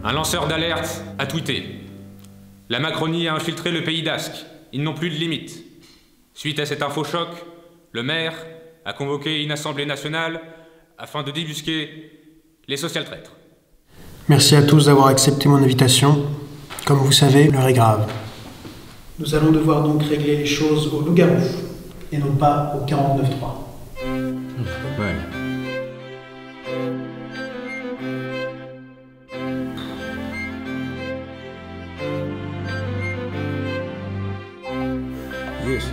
Un lanceur d'alerte a tweeté. La Macronie a infiltré le pays d'Ascq. Ils n'ont plus de limite. Suite à cet infochoc, le maire a convoqué une assemblée nationale afin de débusquer les social-traîtres. Merci à tous d'avoir accepté mon invitation. Comme vous savez, l'heure est grave. Nous allons devoir donc régler les choses au loup-garou et non pas au 49.3. Ouais. Yes.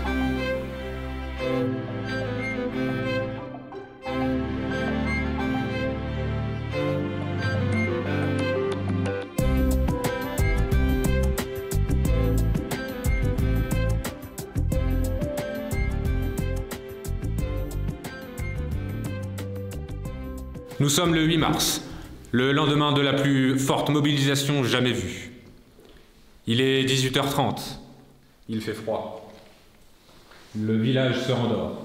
Nous sommes le 8 mars, le lendemain de la plus forte mobilisation jamais vue. Il est 18h30. Il fait froid. Le village se rendort.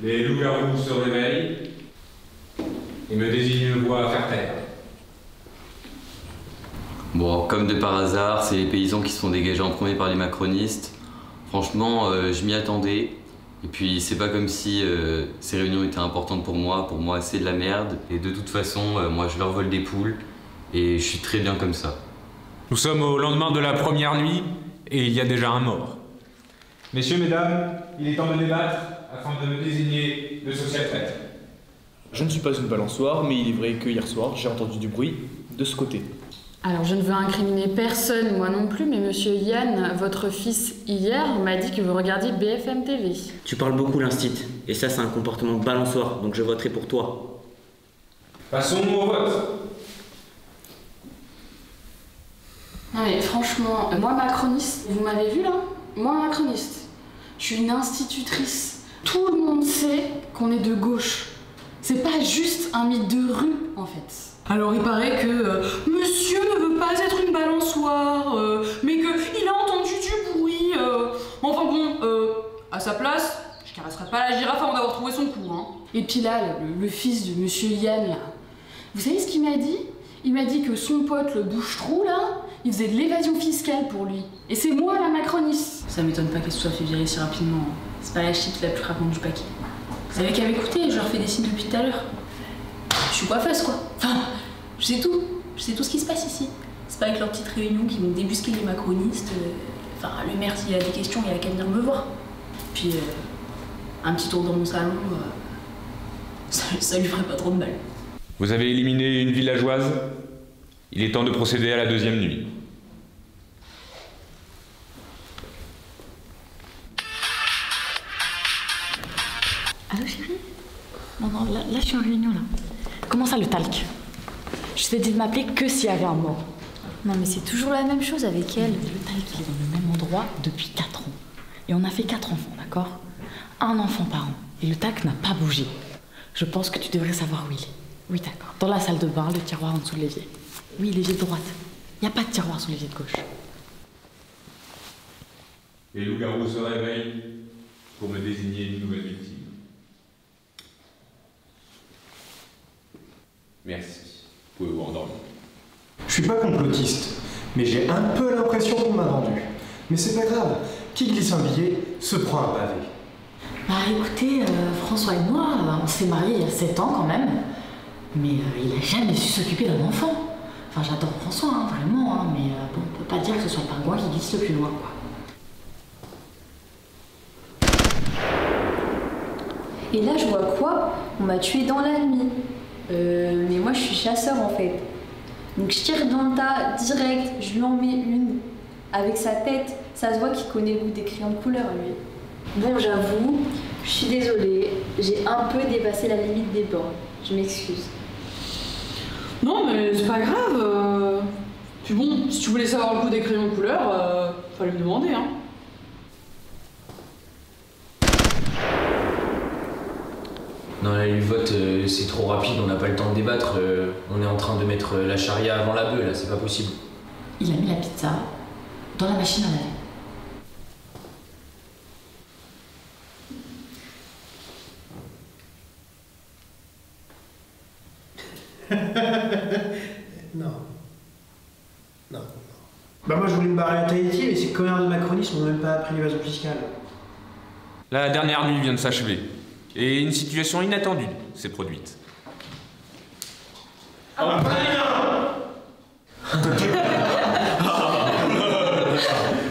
Les loups-garous se réveillent et me désignent une voie à faire taire. Bon, comme de par hasard, c'est les paysans qui se font dégager en premier par les macronistes. Franchement, je m'y attendais. Et puis, c'est pas comme si ces réunions étaient importantes pour moi. Pour moi, c'est de la merde. Et de toute façon, moi, je leur vole des poules. Et je suis très bien comme ça. Nous sommes au lendemain de la première nuit et il y a déjà un mort. Messieurs, mesdames, il est temps de débattre afin de me désigner le social-traître. Je ne suis pas une balançoire, mais il est vrai que hier soir, j'ai entendu du bruit de ce côté. Alors, je ne veux incriminer personne, moi non plus, mais monsieur Yann, votre fils, hier, m'a dit que vous regardiez BFM TV. Tu parles beaucoup, l'instit. Et ça, c'est un comportement de balançoire, donc je voterai pour toi. Passons au vote. Non mais franchement, moi macroniste, vous m'avez vu là? Moi macroniste. Je suis une institutrice. Tout le monde sait qu'on est de gauche. C'est pas juste un mythe de rue, en fait. Alors il paraît que monsieur ne veut pas être une balançoire, mais qu'il a entendu du bruit. Enfin bon, à sa place, je caresserai pas la girafe avant d'avoir trouvé son coup. Hein. Et puis là, le fils de monsieur Yann, là, vous savez ce qu'il m'a dit? Il m'a dit que son pote, le bouche-trou, là, il faisait de l'évasion fiscale pour lui. Et c'est moi la macroniste. Ça m'étonne pas qu'elle se soit fait virer si rapidement. C'est pas la shit la plus frappante du paquet. Vous savez qu'à m'écouter, je leur fais des signes depuis tout à l'heure. Je suis coiffeuse quoi. Enfin, je sais tout. Je sais tout ce qui se passe ici. C'est pas avec leurs petites réunions qui vont débusquer les macronistes. Enfin, le maire, s'il a des questions, il a qu'à venir me voir. Puis, un petit tour dans mon salon, ça lui ferait pas trop de mal. Vous avez éliminé une villageoise. Il est temps de procéder à la deuxième nuit. Allô chérie? Non, là je suis en réunion là. Comment ça le talc? Je t'ai dit de m'appeler que s'il y avait un mort. Non mais c'est toujours la même chose avec elle. Le talc il est dans le même endroit depuis 4 ans. Et on a fait 4 enfants, d'accord? Un enfant par an. Et le talc n'a pas bougé. Je pense que tu devrais savoir où il est. Oui d'accord. Dans la salle de bain, le tiroir en dessous de l'évier. Oui, l'évier de droite. Il n'y a pas de tiroir sous l'évier de gauche. Les loups-garous se réveillent pour me désigner une nouvelle victime. Merci. Vous pouvez vous endormir. Je suis pas complotiste, mais j'ai un peu l'impression qu'on m'a vendu. Mais c'est pas grave, qui glisse un billet se prend un pavé. Bah écoutez, François et moi, on s'est mariés il y a 7 ans quand même. Mais il a jamais su s'occuper d'un enfant. Enfin, j'adore François, hein, vraiment, hein, mais bon, on peut pas dire que ce soit le pingouin qui glisse le plus loin, quoi. Et là je vois quoi? On m'a tué dans la nuit. Mais moi je suis chasseur en fait. Donc je tire dans le tas direct, je lui en mets une. Avec sa tête, ça se voit qu'il connaît le goût des crayons de couleur lui. Bon j'avoue, je suis désolée, j'ai un peu dépassé la limite des bornes. Je m'excuse. Non mais c'est pas grave. Puis bon, si tu voulais savoir le goût des crayons de couleur, fallait me demander hein. Non, là, le vote, c'est trop rapide, on n'a pas le temps de débattre. On est en train de mettre la charia avant la bœuf, là, c'est pas possible. Il a mis la pizza dans la machine à laver. Non. Bah moi je voulais me barrer à Tahiti, mais ces connards de macronistes m'ont même pas appris l'évasion fiscale. La dernière nuit vient de s'achever, et une situation inattendue s'est produite. Ah,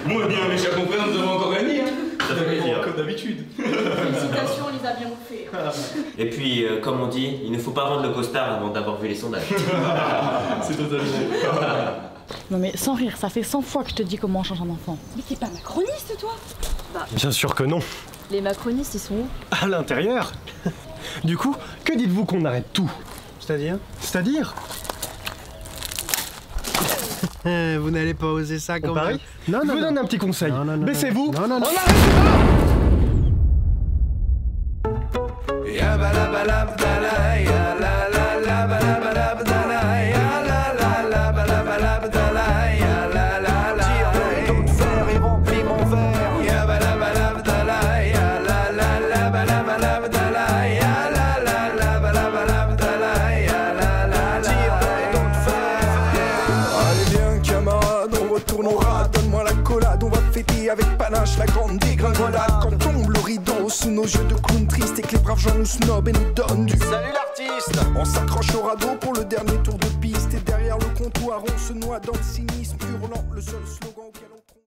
Moi bien, mes chers confrères, nous avons encore gagné. Ça fait plaisir. Comme d'habitude. Félicitations, on les a bien bouffés. Et puis, comme on dit, il ne faut pas vendre le costard avant d'avoir vu les sondages. C'est totalement. Non mais sans rire, ça fait 100 fois que je te dis comment on change un enfant. Mais t'es pas macroniste, toi? Bien sûr que non. Les macronistes, ils sont où? À l'intérieur. Du coup, que dites-vous qu'on arrête tout? C'est-à-dire? C'est-à-dire? Vous n'allez pas oser ça quand même. Non, je vous donne un petit conseil. Baissez-vous. Non, non, non. On arrête pas. Avec panache, la grande dégringolade. Quand tombe le rideau sous nos yeux de clowns tristes et que les braves gens nous snobent et nous donnent du salut l'artiste. On s'accroche au radeau pour le dernier tour de piste et derrière le comptoir on se noie dans le cynisme.